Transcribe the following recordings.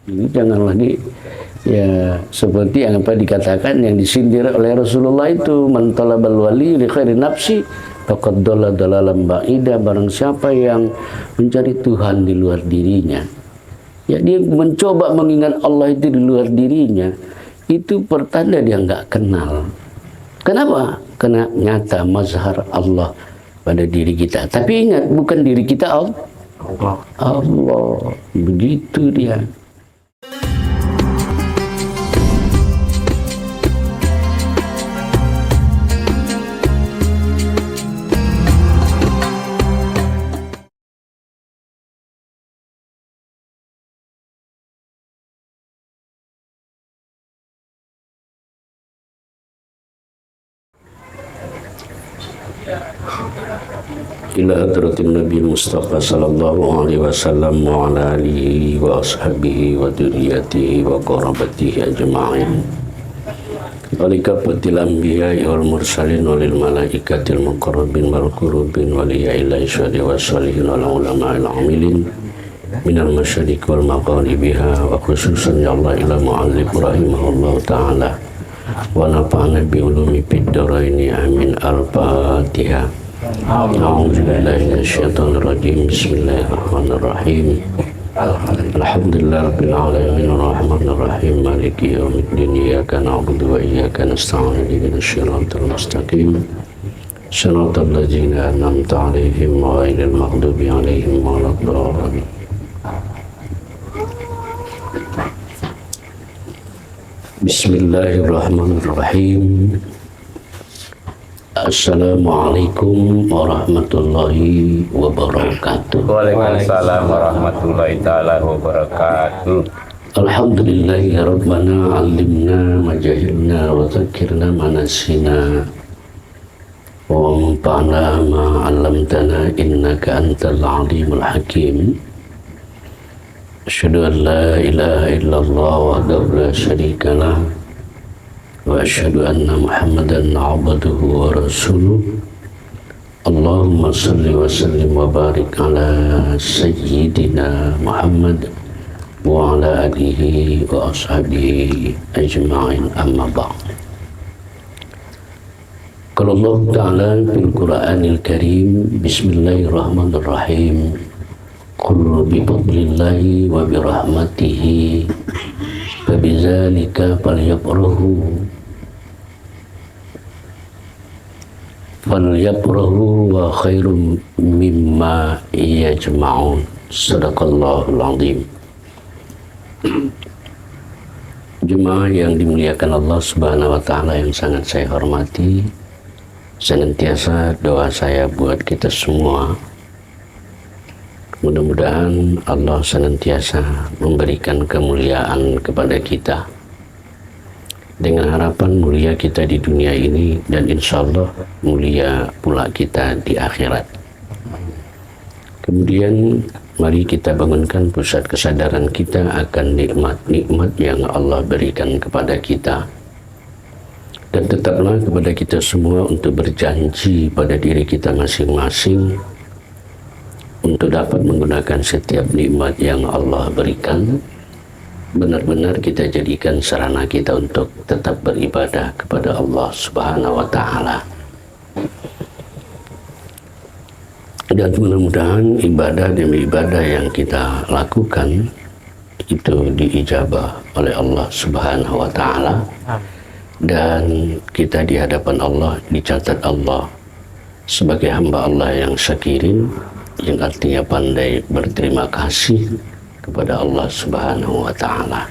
Ini jangan lagi ya seperti yang apa dikatakan yang disindir oleh Rasulullah itu, man talabal wali li khairi nafsi faqad dalla dalalan ba'ida. Barang siapa yang mencari Tuhan di luar dirinya, ya dia mencoba mengingat Allah itu di luar dirinya, itu pertanda dia nggak kenal. Kenapa? Karena nyata mazhar Allah pada diri kita. Tapi ingat, bukan diri kita, Allah. Begitu dia. Ila hadratin Nabi Mustafa sallallahu alaihi wasallam wa ala alihi wa ashabihi wa dzurriyyatihi wa qarabatihi ajma'in. Wa likafatil anbiya'i wal mursalin wa lil malaikatil muqarrabin wal qurubin wa liya'illahi syahdi wa salihin wal ulama'il amilin minal masyariq wal magharibiha wa khususan ya Allah ila mu'allif rahimahullah ta'ala wa nafa'ana bi ulumi fid dharaini amin. Al-Fatihah. A'udzubillahi minasyaitonir rajim. Bismillahirrahmanirrahim. Alhamdulillah rabbil alamin arrahmanir rahim maliki yaumiddin iyyaka na'budu wa iyyaka nasta'in ihdinas siratal mustaqim siratal ladzina an'amta 'alaihim ghairil maghdubi 'alaihim waladdallin. Bismillahirrahmanirrahim. Assalamualaikum warahmatullahi wabarakatuh. Waalaikumsalam warahmatullahi ta'ala wabarakatuh. Alhamdulillahi rabbana alimna majahilna wa zakirna manasina wa manfa'na ma'alamtana innaka antal alimul hakim. Asyhadu an la ilaha illallah wahdahu la syarika lah wa asyhadu anna Muhammadan abduhu wa rasuluh. Allahumma salli wa sallim wa barik ala sayyidina Muhammad wa ala alihi wa ashabihi ajma'in, amma ba'd. Qala Allah ta'ala fil Qur'anil Karim, bismillahirrahmanirrahim, qul bi fadlillahi wa bi rahmatihi fa bidzalika falyafrahu wa khairum mimma yajma'un. Sadaqallahul azim. Jemaah yang dimuliakan Allah Subhanahu wa taala yang sangat saya hormati, senantiasa doa saya buat kita semua, mudah-mudahan Allah senantiasa memberikan kemuliaan kepada kita dengan harapan mulia kita di dunia ini dan insya Allah mulia pula kita di akhirat. Kemudian mari kita bangunkan pusat kesadaran kita akan nikmat-nikmat yang Allah berikan kepada kita, dan tetaplah kepada kita semua untuk berjanji pada diri kita masing-masing untuk dapat menggunakan setiap nikmat yang Allah berikan, benar-benar kita jadikan sarana kita untuk tetap beribadah kepada Allah Subhanahu wa taala. Dan mudah-mudahan ibadah demi ibadah yang kita lakukan itu diijabah oleh Allah Subhanahu wa taala, dan kita di hadapan Allah dicatat Allah sebagai hamba Allah yang syakirin, yang artinya pandai berterima kasih kepada Allah Subhanahu wa taala.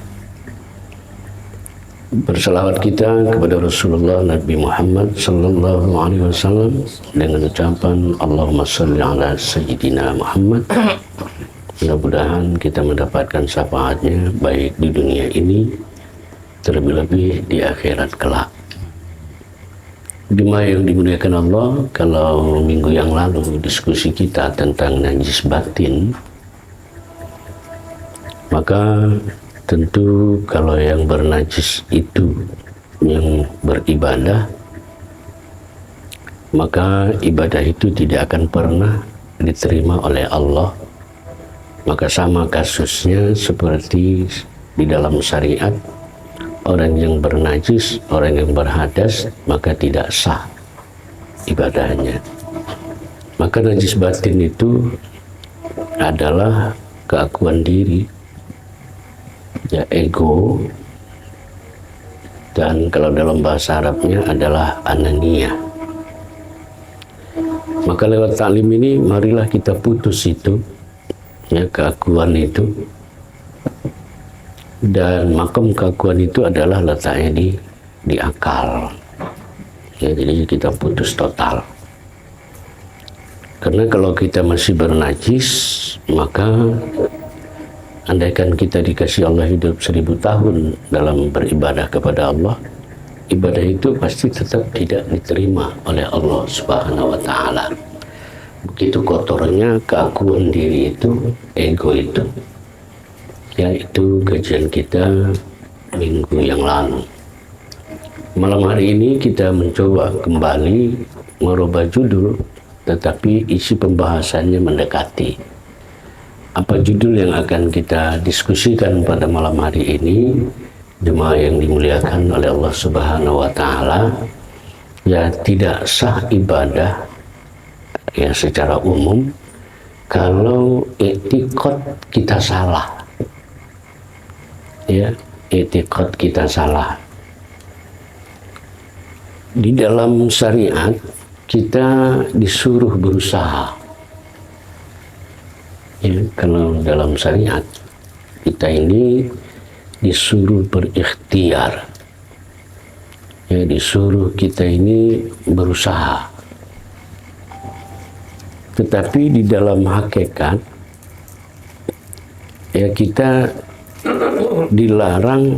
Berselawat kita kepada Rasulullah Nabi Muhammad sallallahu alaihi wasallam dengan ucapan Allahumma shalli ala sayyidina Muhammad. Mudah-mudahan kita mendapatkan syafaatnya baik di dunia ini, terlebih-lebih di akhirat kelak. Jemaah yang dimuliakan Allah, kalau minggu yang lalu diskusi kita tentang najis batin, maka tentu kalau yang bernajis itu yang beribadah, maka ibadah itu tidak akan pernah diterima oleh Allah. Maka sama kasusnya seperti di dalam syariat, orang yang bernajis, orang yang berhadas, maka tidak sah ibadahnya. Maka najis batin itu adalah keakuan diri, ya, ego, dan kalau dalam bahasa Arabnya adalah anania. Maka lewat taklim ini marilah kita putus itu, ya, keakuan itu. Dan makam keakuan itu adalah letaknya di akal, ya, jadi kita putus total. Karena kalau kita masih bernajis, maka andaikan kita dikasih Allah hidup 1000 tahun dalam beribadah kepada Allah, ibadah itu pasti tetap tidak diterima oleh Allah Subhanahu wa Ta'ala. Begitu kotornya keakuan diri itu, ego itu. Ya, itu kajian kita minggu yang lalu. Malam hari ini kita mencoba kembali merubah judul, tetapi isi pembahasannya mendekati. Apa judul yang akan kita diskusikan pada malam hari ini, jemaah yang dimuliakan oleh Allah Subhanahu wa Ta'ala? Ya, tidak sah ibadah, ya, secara umum kalau etikot kita salah. Ya, etikot kita salah. Di dalam syariat kita disuruh berusaha. Ya, kalau dalam syariat kita ini disuruh berikhtiar, ya, disuruh kita ini berusaha. Tetapi di dalam hakikat, ya, kita dilarang.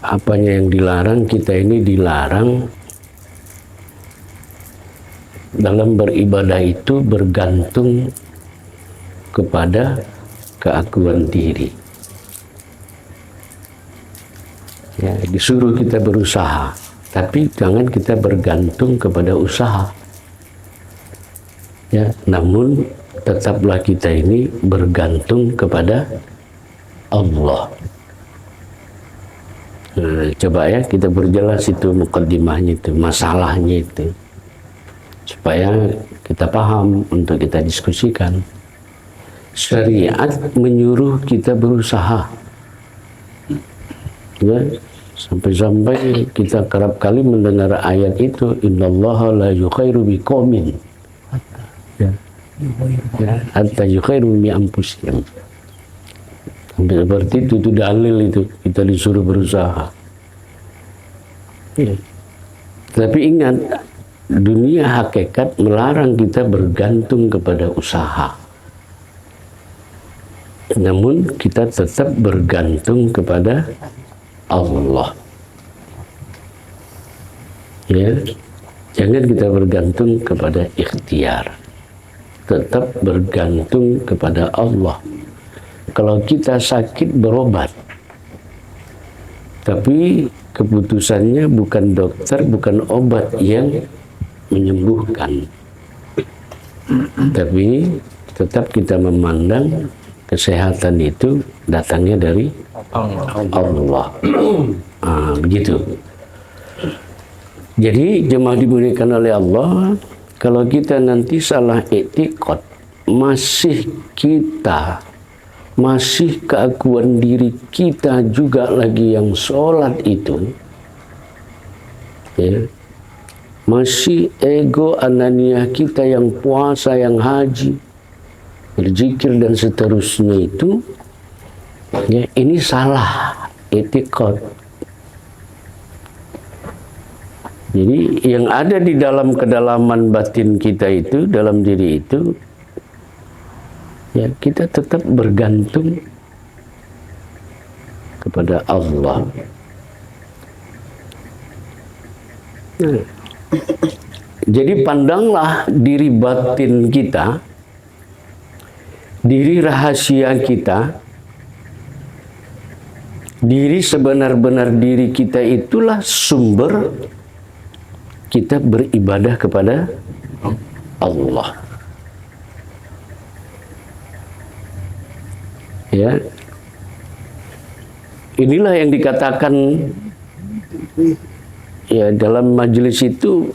Apanya yang dilarang? Kita ini dilarang dalam beribadah itu bergantung kepada keakuan diri. Ya, disuruh kita berusaha, tapi jangan kita bergantung kepada usaha. Ya, namun tetaplah kita ini bergantung kepada Allah. Nah, coba ya kita berjelas itu mukaddimahnya itu, masalahnya itu, supaya kita paham untuk kita diskusikan. Syariat menyuruh kita berusaha, ya, sampai-sampai kita kerap kali mendengar ayat itu, innallaha la yukhairu biqaumin, ya, hatta yukhairu bi anfusihim. Seperti itu dalil itu, kita disuruh berusaha. Ya. Tapi ingat, dunia hakikat melarang kita bergantung kepada usaha. Namun kita tetap bergantung kepada Allah. Ya, jangan kita bergantung kepada ikhtiar. Tetap bergantung kepada Allah. Kalau kita sakit, berobat. Tapi keputusannya bukan dokter, bukan obat yang menyembuhkan. Tapi tetap kita memandang kesehatan itu datangnya dari Allah. Begitu. Jadi jemaah dimuliakan oleh Allah, kalau kita nanti salah etikot, masih keakuan diri kita juga lagi yang sholat itu, ya, masih ego anania kita yang puasa, yang haji, berzikir dan seterusnya itu, ya, ini salah etikot. Jadi yang ada di dalam kedalaman batin kita itu, dalam diri itu, ya, kita tetap bergantung kepada Allah. Nah, jadi pandanglah diri batin kita, diri rahasia kita, diri sebenar-benar diri kita itulah sumber kita beribadah kepada Allah. Ya, inilah yang dikatakan ya dalam majelis itu,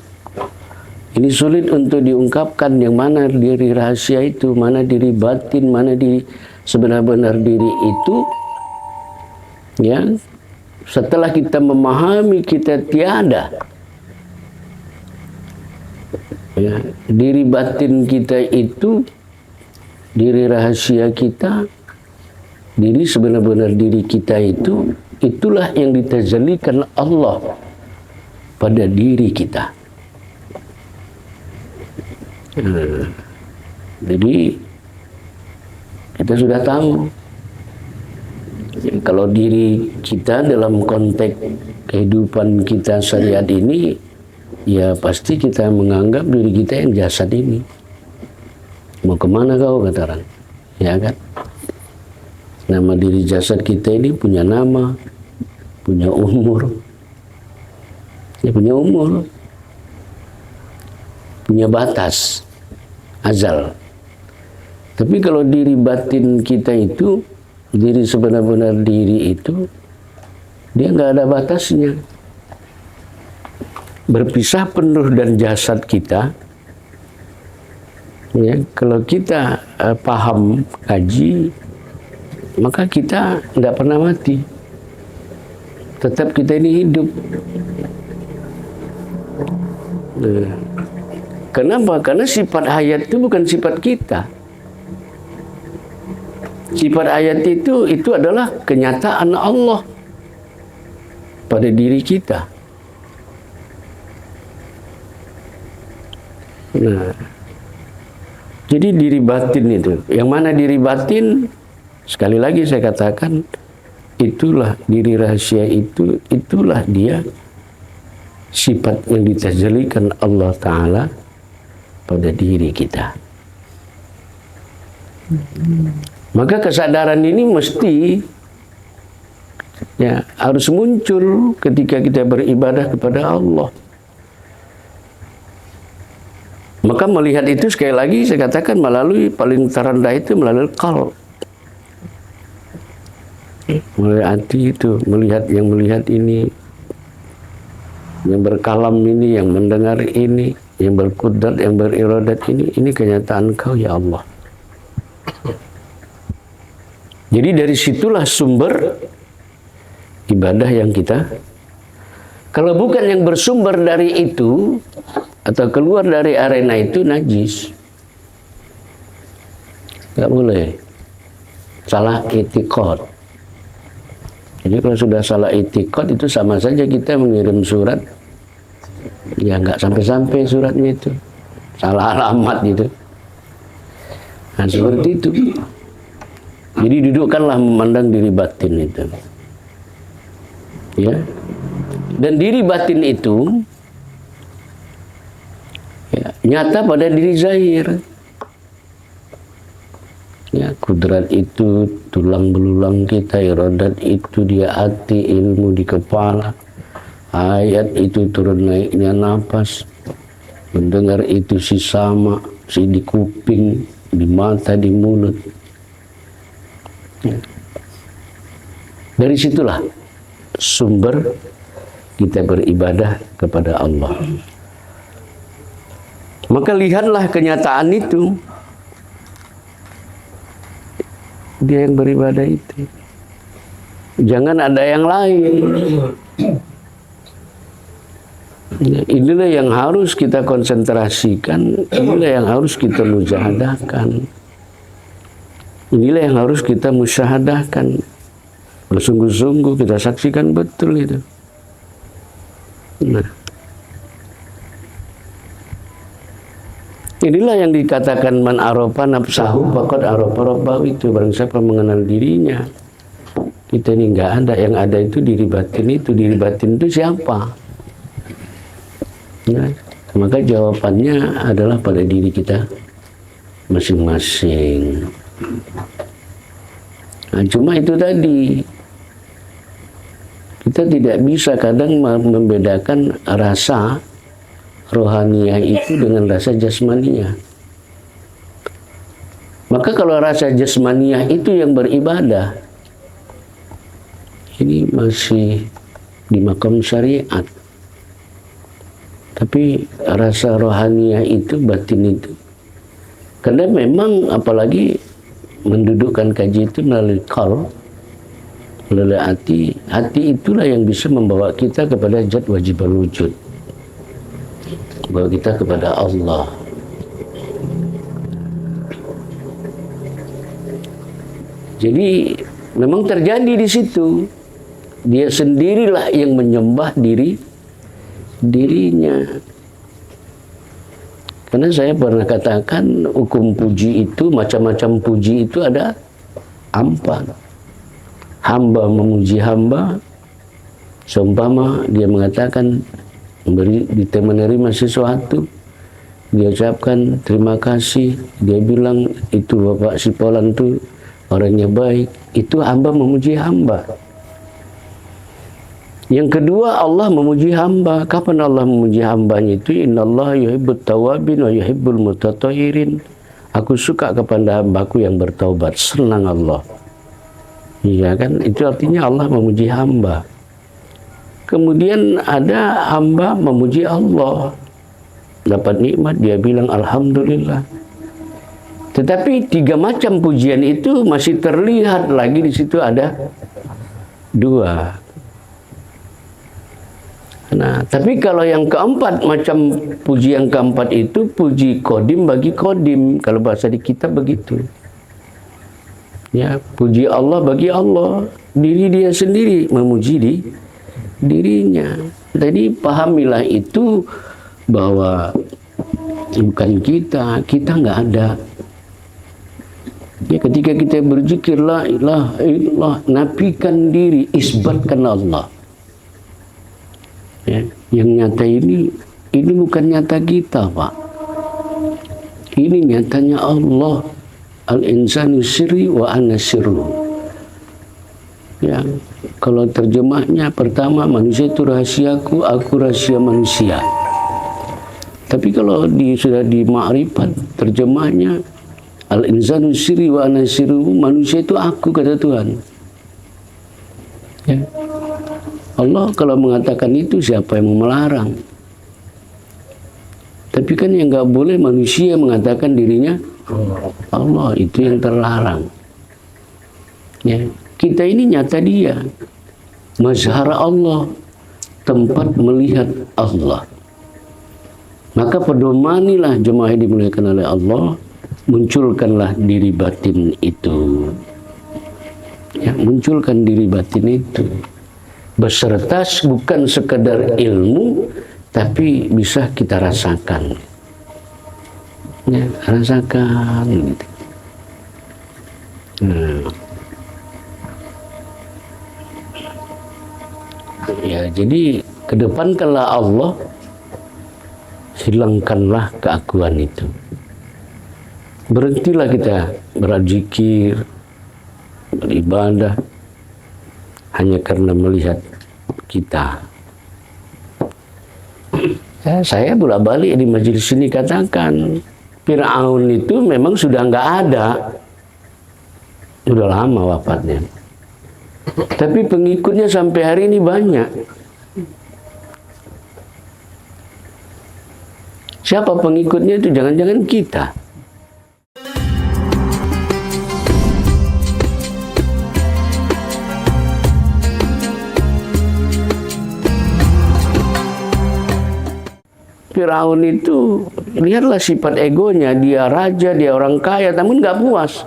ini sulit untuk diungkapkan yang mana diri rahasia itu, mana diri batin, mana diri sebenar-benar diri itu. Ya, setelah kita memahami kita tiada, ya, diri batin kita itu, diri rahasia kita, diri sebenar-benar diri kita itu, itulah yang ditajallikan Allah pada diri kita. Jadi kita sudah tahu kalau diri kita dalam konteks kehidupan kita syariat ini, ya pasti kita menganggap diri kita yang jasad ini. Mau kemana kau, kata orang, ya kan? Nama diri jasad kita ini punya nama, punya umur, ya punya umur, punya batas azal. Tapi kalau diri batin kita itu, diri sebenar-benar diri itu, dia nggak ada batasnya. Berpisah penuh dan jasad kita. Ya, kalau kita paham kaji, maka kita tidak pernah mati. Tetap kita ini hidup. Kenapa? Karena sifat hayat itu bukan sifat kita. Sifat hayat itu adalah kenyataan Allah pada diri kita. Nah, jadi diri batin itu, yang mana diri batin, sekali lagi saya katakan, itulah diri rahasia itu, itulah dia sifat yang ditajallikan Allah Ta'ala pada diri kita. Maka kesadaran ini mesti ya harus muncul ketika kita beribadah kepada Allah. Maka melihat itu sekali lagi saya katakan melalui paling terendah itu melalui qalb. Melalui hati itu, melihat yang melihat ini, yang berkalam ini, yang mendengar ini, yang berkudrat, yang beriradat ini kenyataan Kau ya Allah. Jadi dari situlah sumber ibadah yang kita. Kalau bukan yang bersumber dari itu atau keluar dari arena itu, najis. Nggak boleh. Salah itikad. Jadi kalau sudah salah itikad itu sama saja kita mengirim surat, ya nggak sampai-sampai suratnya itu. Salah alamat gitu. Nah seperti itu. Jadi dudukkanlah memandang diri batin itu. Ya. Dan diri batin itu ya, nyata pada diri zahir. Ya, kudrat itu tulang belulang kita, iradat itu dia hati, ilmu di kepala, ayat itu turun naiknya napas, mendengar itu si sama, si di kuping, di mata, di mulut. Ya. Dari situlah sumber kita beribadah kepada Allah. Maka lihatlah kenyataan itu. Dia yang beribadah itu. Jangan ada yang lain. Ya, inilah yang harus kita konsentrasikan. Inilah yang harus kita mujahadahkan. Inilah yang harus kita musyahadahkan. Bersungguh-sungguh kita saksikan betul itu. Nah, inilah yang dikatakan man arofa nafsahu faqad arofa rabbahu, itu barang siapa mengenal dirinya. Kita ini nggak ada, yang ada itu diri batin itu. Diri batin itu siapa? Nah, maka jawabannya adalah pada diri kita masing-masing. Nah, cuma itu tadi, kita tidak bisa kadang membedakan rasa rohaniah itu dengan rasa jasmaniah. Maka kalau rasa jasmaniah itu yang beribadah, ini masih di makam syariat. Tapi rasa rohaniah itu, batin itu, karena memang apalagi mendudukkan kaji itu melalui qalb, melalui hati. Hati itulah yang bisa membawa kita kepada zat wajibul wujud, membawa kita kepada Allah. Jadi memang terjadi di situ. Dia sendirilah yang menyembah dirinya. Karena saya pernah katakan hukum puji itu, macam-macam puji itu ada empat. Hamba memuji hamba, seumpama dia mengatakan menerima sesuatu, dia ucapkan terima kasih, dia bilang itu Bapak Sipolan itu orangnya baik, itu hamba memuji hamba. Yang kedua, Allah memuji hamba. Kapan Allah memuji hambanya itu? Innallaha yuhibbut tawabin wa yuhibbul mutatahhirin. Aku suka kepada hambaku yang bertaubat. Senang Allah. Iya kan? Itu artinya Allah memuji hamba. Kemudian ada hamba memuji Allah. Dapat nikmat, dia bilang Alhamdulillah. Tetapi 3 macam pujian itu masih terlihat lagi di situ ada 2. Nah, tapi kalau yang keempat, macam puji yang keempat itu puji kodim bagi kodim. Kalau bahasa di kita begitu. Ya, puji Allah bagi Allah. Diri dia sendiri memuji dirinya. Jadi pahamilah itu bahwa bukan kita nggak ada. Ya, ketika kita berzikir la ilaha illallah, nafikan diri, isbatkan Allah. Ya, yang nyata ini bukan nyata kita, Pak. Ini nyatanya Allah. Al-insanu sirri wa ana sirru. Ya, kalau terjemahnya pertama, manusia itu rahasiaku, aku rahasia manusia. Tapi kalau sudah di ma'rifat, terjemahnya al-insanu sirri wa ana sirru, manusia itu aku, kata Tuhan. Ya. Allah kalau mengatakan itu, siapa yang mau melarang? Tapi kan yang nggak boleh manusia mengatakan dirinya Allah, itu yang terlarang. Ya, kita ini nyata dia, mazhar Allah, tempat melihat Allah. Maka pedomanilah jemaah yang dimuliakan oleh Allah, munculkanlah diri batin itu. Ya, munculkan diri batin itu. Beserta bukan sekedar ilmu, tapi bisa kita rasakan. Ya, rasakan gitu. Ya, jadi kedepankanlah Allah, hilangkanlah keakuan itu. Berhentilah kita berzikir, beribadah hanya karena melihat kita. Ya, saya bolak-balik di majelis ini katakan, Fir'aun itu memang sudah nggak ada, sudah lama wafatnya. Tapi pengikutnya sampai hari ini banyak. Siapa pengikutnya itu? Jangan-jangan kita. Firaun itu, lihatlah sifat egonya, dia raja, dia orang kaya, namun nggak puas.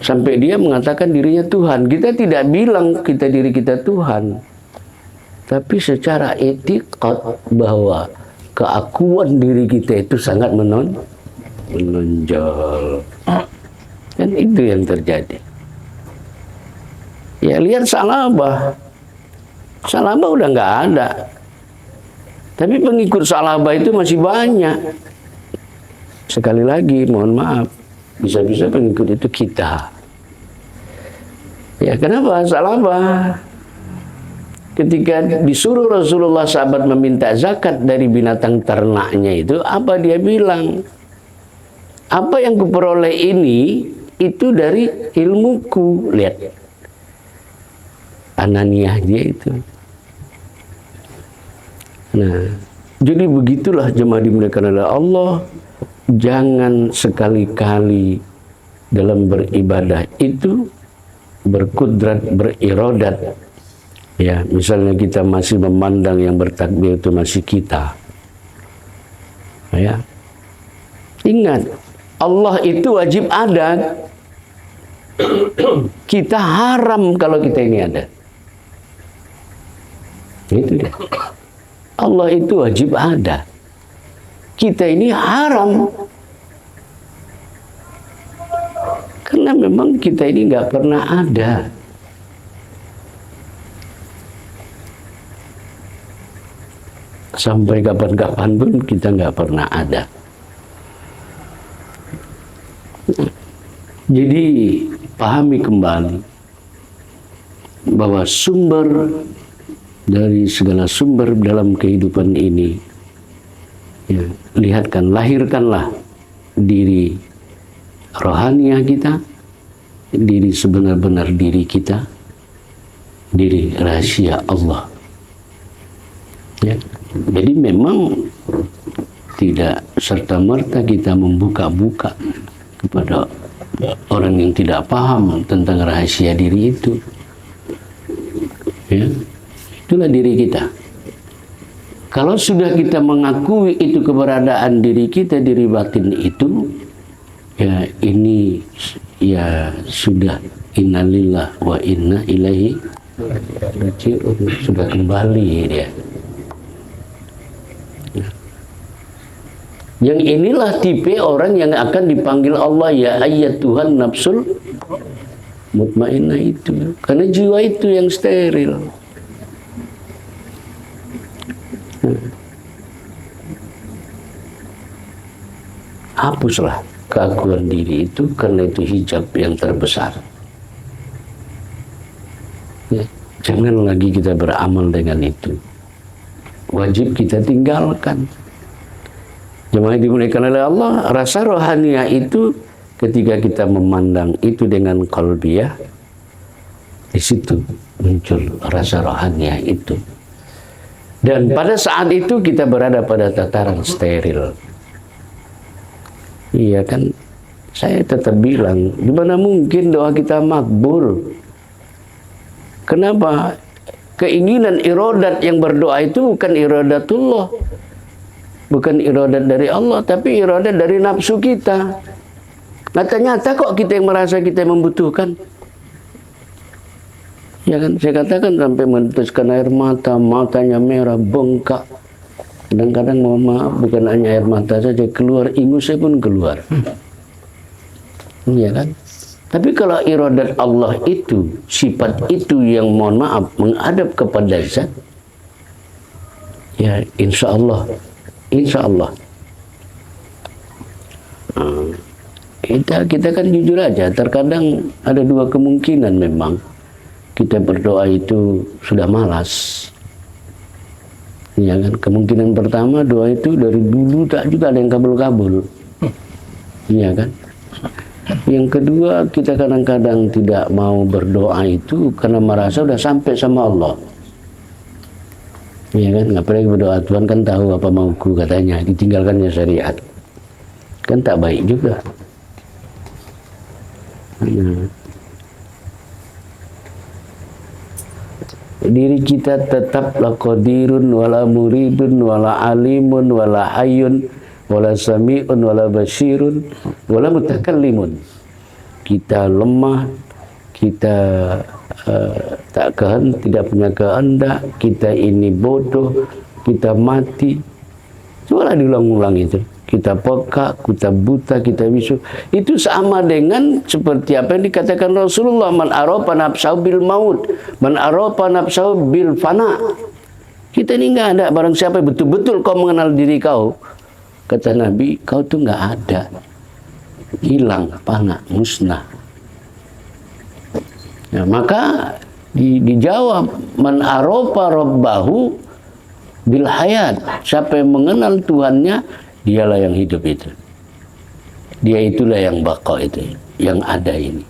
Sampai dia mengatakan dirinya Tuhan. Kita tidak bilang diri kita Tuhan. Tapi secara etikat bahwa keakuan diri kita itu sangat menonjol. Dan itu yang terjadi. Ya, lihat Salabah. Salabah udah nggak ada. Tapi pengikut Salabah itu masih banyak. Sekali lagi, mohon maaf, bisa-bisa pengikut itu kita. Ya, kenapa Salabah? Ketika disuruh Rasulullah sahabat meminta zakat dari binatang ternaknya itu, apa dia bilang? Apa yang kuperoleh ini itu dari ilmuku. Lihat ananiah dia itu. Nah, jadi begitulah jemaah dimuliakan oleh Allah. Jangan sekali-kali dalam beribadah itu berkudrat, berirodat. Ya, misalnya kita masih memandang yang bertakbir itu masih kita. Ya. Ingat, Allah itu wajib ada. Kita haram kalau kita ini ada. Itu dia. Allah itu wajib ada. Kita ini haram. Karena memang kita ini nggak pernah ada. Sampai kapan-kapan pun kita nggak pernah ada. Jadi pahami kembali bahwa sumber dari segala sumber dalam kehidupan ini, ya, lihatkan, lahirkanlah diri rohaniah kita, diri sebenar-benar diri kita, diri rahasia Allah. Ya. Jadi memang tidak serta-merta kita membuka-buka kepada orang yang tidak paham tentang rahasia diri itu. Ya. Itulah diri kita. Kalau sudah kita mengakui itu keberadaan diri kita, diri batin itu, ya ini ya sudah innalillah wa inna ilaihi raji'un, sudah kembali dia. Yang inilah tipe orang yang akan dipanggil Allah, ya ayat Tuhan nafsul mutmainnah itu. Karena jiwa itu yang steril. Hapuslah keakuan diri itu, karena itu hijab yang terbesar. Ya, jangan lagi kita beramal dengan itu. Wajib kita tinggalkan. Jemaah dimuliakan oleh Allah, rasa rohaniah itu ketika kita memandang itu dengan qalbiyah, di situ muncul rasa rohaniah itu. Dan pada saat itu kita berada pada tataran steril. Iya kan, saya tetap bilang, di mana mungkin doa kita makbul? Kenapa? Keinginan irodat yang berdoa itu bukan irodatullah, bukan irodat dari Allah, tapi irodat dari nafsu kita. Nah, ternyata kok kita yang merasa kita yang membutuhkan. Ya kan, saya katakan sampai meneteskan air mata, matanya merah, bengkak. Kadang-kadang mohon maaf, bukan hanya air mata saja, keluar ingusnya pun keluar. Iya kan? Tapi kalau iradat Allah itu, sifat itu yang mohon maaf menghadap kepada zat, ya insya Allah, kita kan jujur aja, terkadang ada dua kemungkinan memang kita berdoa itu sudah malas. Ya kan, kemungkinan pertama doa itu dari dulu tak juga ada yang kabul-kabul. Iya kan? Yang kedua, kita kadang-kadang tidak mau berdoa itu karena merasa sudah sampai sama Allah. Iya kan? Ngapain berdoa, Tuhan kan tahu apa mauku katanya, ditinggalkannya syariat. Kan tak baik juga. Diri kita tetaplah qadirun wala muridun wala alimun wala hayyun wala sami'un wala basyirun wala mutakallimun. Kita lemah, kita tidak punya kehendak, kita ini bodoh, kita mati. Cobalah diulang-ulang itu. Kita peka, kita buta, kita bisu. Itu sama dengan seperti apa yang dikatakan Rasulullah, man arafa nafsahu bil maut, man arafa nafsahu bil fana. Kita ini nggak ada, barang siapa betul-betul kau mengenal diri kau, kata Nabi, kau tuh nggak ada, hilang, fana, musnah. Nah, maka dijawab, man arafa rabbahu bil hayat, siapa yang mengenal Tuhannya, dialah yang hidup itu. Dia itulah yang baqa itu, yang ada ini.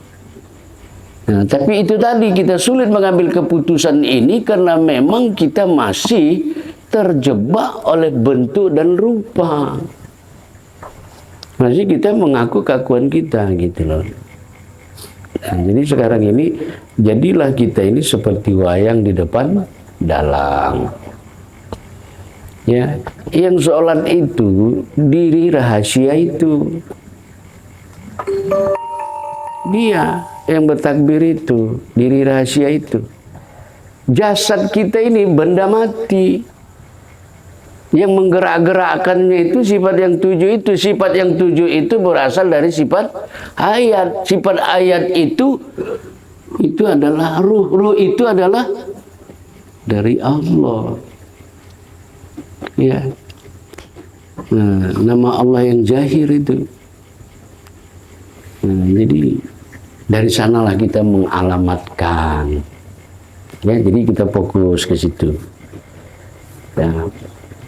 Nah, tapi itu tadi kita sulit mengambil keputusan ini karena memang kita masih terjebak oleh bentuk dan rupa. Masih kita mengaku keakuan kita gitu loh. Nah, jadi sekarang ini jadilah kita ini seperti wayang di depan dalang. Ya, yang sholat itu diri rahasia itu. Dia yang bertakbir itu diri rahasia itu. Jasad kita ini benda mati. Yang menggerak-gerakkannya itu sifat yang 7 itu. Sifat yang 7 itu berasal dari sifat ayat. Sifat ayat itu adalah ruh. Ruh itu adalah dari Allah. Ya. Nah, nama Allah yang Jahir itu. Nah, jadi dari sanalah kita mengalamatkan. Ya, jadi kita fokus ke situ. Ya.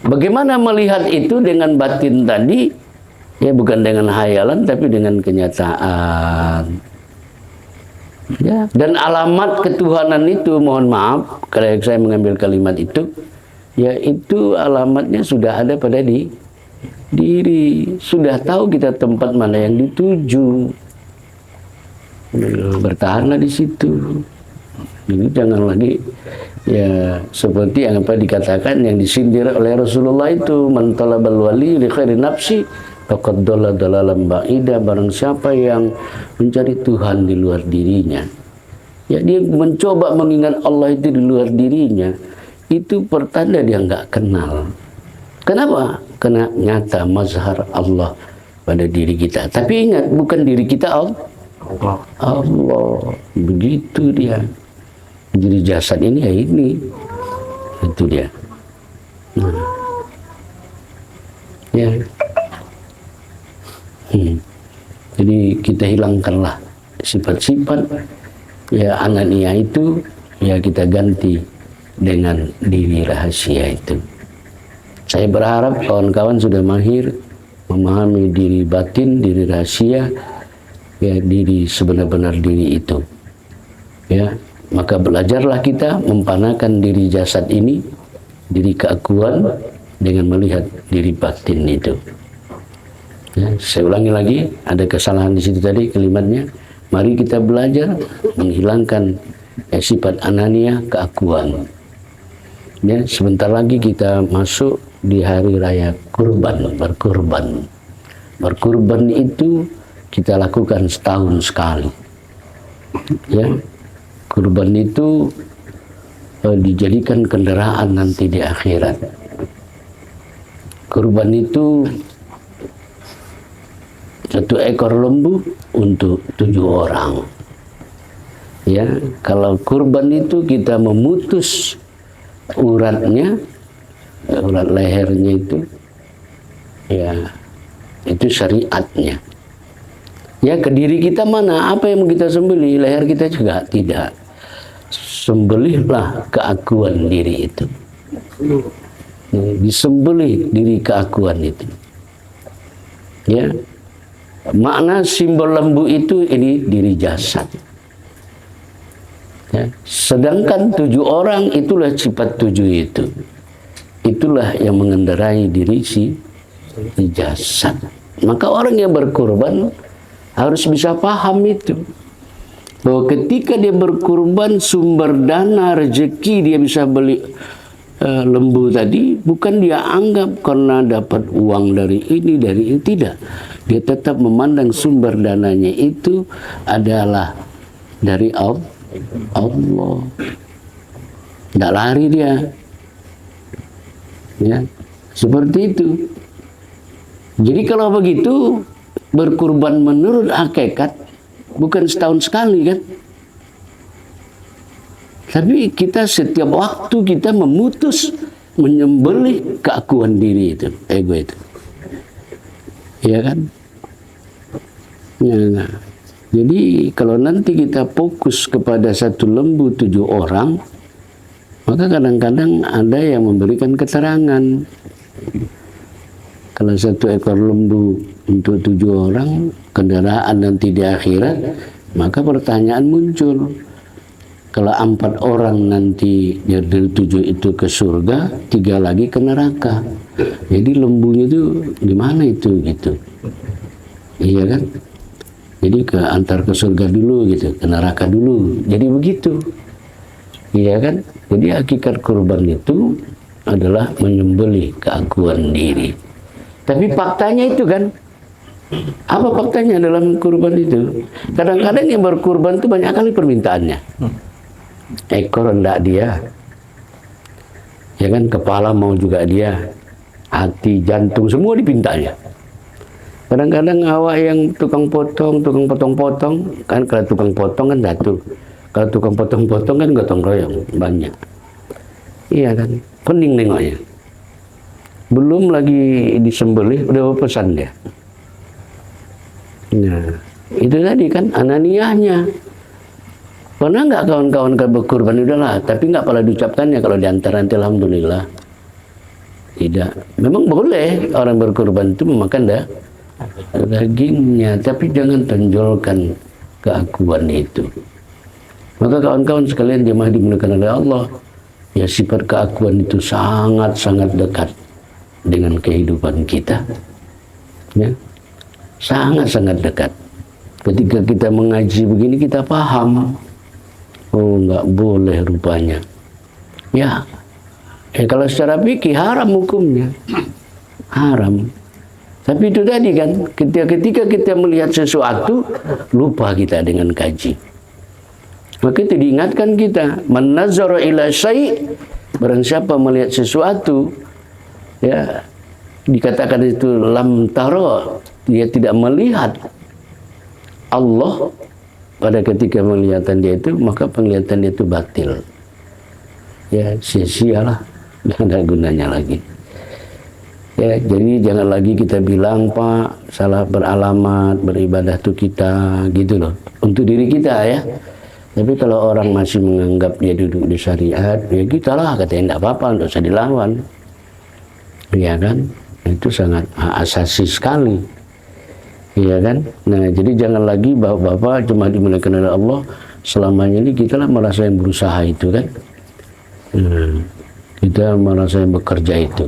Bagaimana melihat itu dengan batin tadi? Ya, bukan dengan hayalan tapi dengan kenyataan. Ya, dan alamat ketuhanan itu, mohon maaf kalau saya mengambil kalimat itu, ya itu alamatnya sudah ada pada diri. Sudah tahu kita tempat mana yang dituju. Bertahanlah di situ. Jadi jangan lagi ya seperti yang apa dikatakan yang disindir oleh Rasulullah itu, man talabal wali li khairi nafsi faqad dalla dalalan ba'ida. Barang siapa yang mencari Tuhan di luar dirinya, ya dia mencoba mengingat Allah itu di luar dirinya, itu pertanda dia nggak kenal. Kenapa? Karena nyata mazhar Allah pada diri kita. Tapi ingat, bukan diri kita Allah. Begitu dia. Jadi jasad ini ya ini. Itu dia. Nah. Ya. Jadi kita hilangkanlah sifat-sifat ya anania itu, ya kita ganti dengan diri rahasia itu. Saya berharap kawan-kawan sudah mahir memahami diri batin, diri rahasia, ya diri sebenar-benar diri itu. Ya, maka belajarlah kita mempanakan diri jasad ini, diri keakuan dengan melihat diri batin itu. Ya, saya ulangi lagi, ada kesalahan di situ tadi kalimatnya. Mari kita belajar menghilangkan sifat anania, keakuan. Ya, sebentar lagi kita masuk di hari raya kurban, berkurban. Berkurban itu kita lakukan setahun sekali. Ya, kurban itu dijadikan kendaraan nanti di akhirat. Kurban itu 1 ekor lembu untuk 7 orang. Ya, kalau kurban itu kita memutus uratnya, urat lehernya itu, ya itu syariatnya. Ya, ke diri kita mana? Apa yang mau kita sembelih? Leher kita juga tidak. Sembelihlah keakuan diri itu. Disembelih diri keakuan itu. Ya, makna simbol lembu itu ini diri jasad. Ya, sedangkan 7 orang itulah sifat 7 itu. Itulah yang mengendarai diri si jasad. Maka orang yang berkurban harus bisa paham itu, bahwa ketika dia berkurban, sumber dana rezeki dia bisa beli lembu tadi, bukan dia anggap karena dapat uang dari ini tidak. Dia tetap memandang sumber dananya itu adalah dari Allah. Tidak lari dia. Ya, seperti itu. Jadi kalau begitu, berkurban menurut hakikat bukan setahun sekali kan? Tapi kita setiap waktu kita memutus menyembelih keakuan diri itu, ego itu. Ya kan? Ya, nah. Jadi kalau nanti kita fokus kepada 1 lembu 7 orang, maka kadang-kadang ada yang memberikan keterangan. Kalau 1 ekor lembu untuk 7 orang kendaraan nanti di akhirat, maka pertanyaan muncul. Kalau 4 orang nanti dari 7 itu ke surga, 3 lagi ke neraka. Jadi lembunya itu di mana itu gitu? Iya kan? Jadi antar ke surga dulu gitu, ke neraka dulu. Jadi begitu. Iya kan? Jadi hakikat kurban itu adalah menyembelih keakuan diri. Tapi faktanya itu kan, apa faktanya dalam kurban itu? Kadang-kadang yang berkurban itu banyak kali permintaannya. Ekor hendak dia, ya kan, kepala mau juga dia, hati, jantung semua dipintanya. Kadang-kadang awak yang tukang potong-potong kan, kalau tukang potong kan satu, kalau tukang potong-potong kan gotong royong banyak. Iya kan, pening nengoknya. Belum lagi disembelih udah pesan dia. Nah, itu tadi kan ananiahnya. Pernah nggak kawan-kawan berkurban? Udahlah, tapi nggak pernah diucapkannya kalau diantara nanti alhamdulillah. Tidak. Memang boleh orang berkurban itu memakan dagingnya, tapi jangan tonjolkan keakuan itu. Maka kawan-kawan sekalian jemaah dimuliakan oleh Allah, ya sifat keakuan itu sangat-sangat dekat dengan kehidupan kita. Ya. Sangat-sangat dekat. Ketika kita mengaji begini kita paham. Oh, nggak boleh rupanya. Ya, kalau secara fikih haram hukumnya. Haram. Tapi itu tadi kan, ketika kita melihat sesuatu, lupa kita dengan kaji. Maka itu diingatkan kita, man nazara ila syai', barang siapa melihat sesuatu, ya, dikatakan itu lam tara, dia tidak melihat Allah pada ketika penglihatan dia itu, maka penglihatan dia itu batil. Ya, sia-sialah, nggak ada gunanya lagi. Ya, jadi jangan lagi kita bilang, Pak, salah beralamat, beribadah itu kita, gitu loh. Untuk diri kita ya. Tapi kalau orang masih menganggap dia duduk di syariat, ya kita lah, katanya enggak apa-apa, enggak usah dilawan. Iya kan? Itu sangat asasi sekali. Iya kan? Nah, jadi jangan lagi bapak-bapak cuma dimuliakan oleh Allah, selamanya ini kita lah merasa yang berusaha itu kan. Kita merasa yang bekerja itu.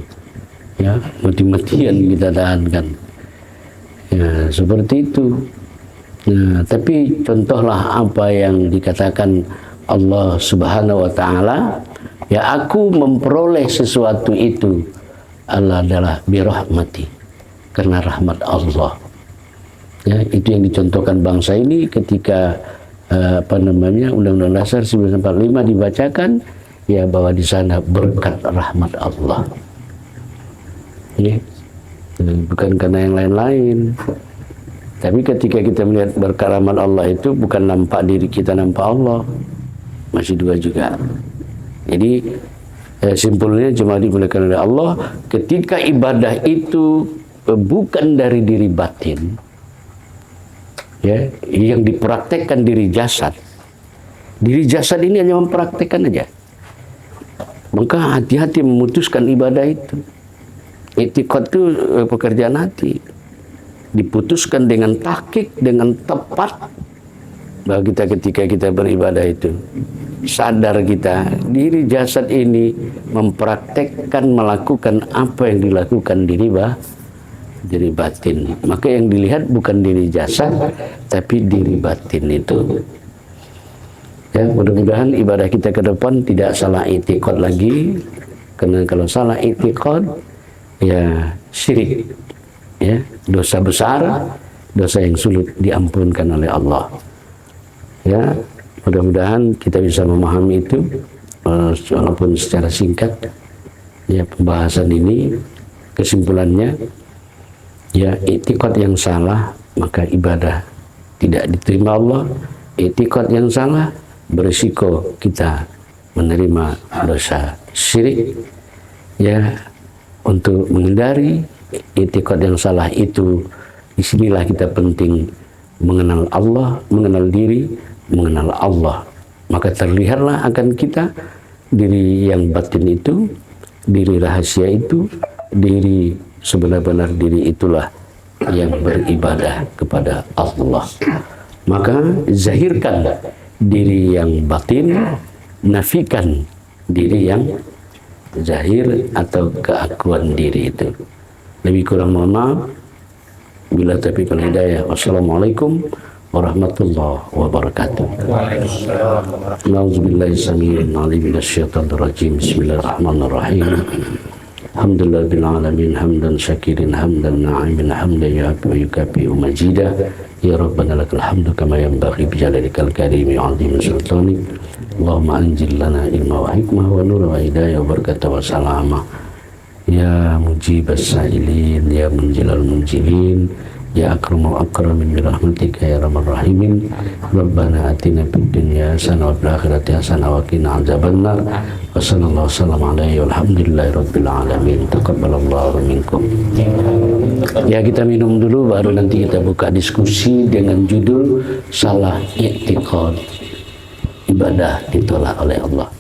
Ya, mati-matian kita tahankan. Ya, seperti itu. Nah, tapi contohlah apa yang dikatakan Allah Subhanahu wa taala, ya aku memperoleh sesuatu itu adalah birahmati, karena rahmat Allah. Ya, itu yang dicontohkan bangsa ini ketika Undang-Undang Dasar 1945 dibacakan, ya bahwa di sana berkat rahmat Allah. Ya, bukan karena yang lain-lain. Tapi ketika kita melihat berkat rahmat Allah itu bukan nampak diri kita, nampak Allah. Masih dua juga. Jadi simpulnya cuma dimuliakan oleh Allah ketika ibadah itu bukan dari diri batin, ya, yang dipraktekkan diri jasad. Diri jasad ini hanya mempraktekkan aja. Maka hati-hati memutuskan ibadah itu. I'tiqad itu pekerjaan hati. Diputuskan dengan tahqiq, dengan tepat bahwa kita ketika kita beribadah itu sadar kita diri jasad ini mempraktekkan, melakukan apa yang dilakukan diri batin. Maka yang dilihat bukan diri jasad tapi diri batin itu. Ya, mudah-mudahan ibadah kita ke depan tidak salah i'tiqad lagi, karena kalau salah i'tiqad ya syirik, ya, dosa besar, dosa yang sulit diampunkan oleh Allah. Ya, mudah-mudahan kita bisa memahami itu, walaupun secara singkat. Ya, pembahasan ini kesimpulannya, ya, i'tiqad yang salah maka ibadah tidak diterima Allah. I'tiqad yang salah berisiko kita menerima dosa syirik. Ya, untuk menghindari i'tiqad yang salah itu, disinilah kita penting mengenal Allah, mengenal diri, mengenal Allah. Maka terlihatlah akan kita diri yang batin itu, diri rahasia itu, diri sebenar-benar diri itulah yang beribadah kepada Allah. Maka zahirkan diri yang batin, nafikan diri yang zahir atau keakuan diri itu. Lebih kurang mohon maaf. Bila taufiq wal hidayah. Wassalamualaikum warahmatullahi wabarakatuh. Nauzubillahi samii'il 'aliim minasyaitonir rajiim. Bismillahirrahmanirrahim. Alhamdulillah bil alamin hamdan syakirin hamdan na'imin hamdan yukafi majidah. Ya Rabbana lakal hamdu kama yanbaghi bi jalalikal karim wa 'azimi sultanik. Allahumma anzil lana ilma wa hikmah wa nur wa hidayah wa barakatah wa salamah. Ya mujibas sa'ilin, ya munjilal munjilin, ya akramul akramin bi rahmatika ya arhamar rahimin. Rabbana atina fid dunya hasanah wa fil akhirati hasanah wa qina adzabannar. Wa sallallahu alaihi walhamdulillahi rabbil alamin. Taqabbalallahu minkum. Ya, kita minum dulu baru nanti kita buka diskusi dengan judul salah i'tiqad, ibadah ditolak oleh Allah.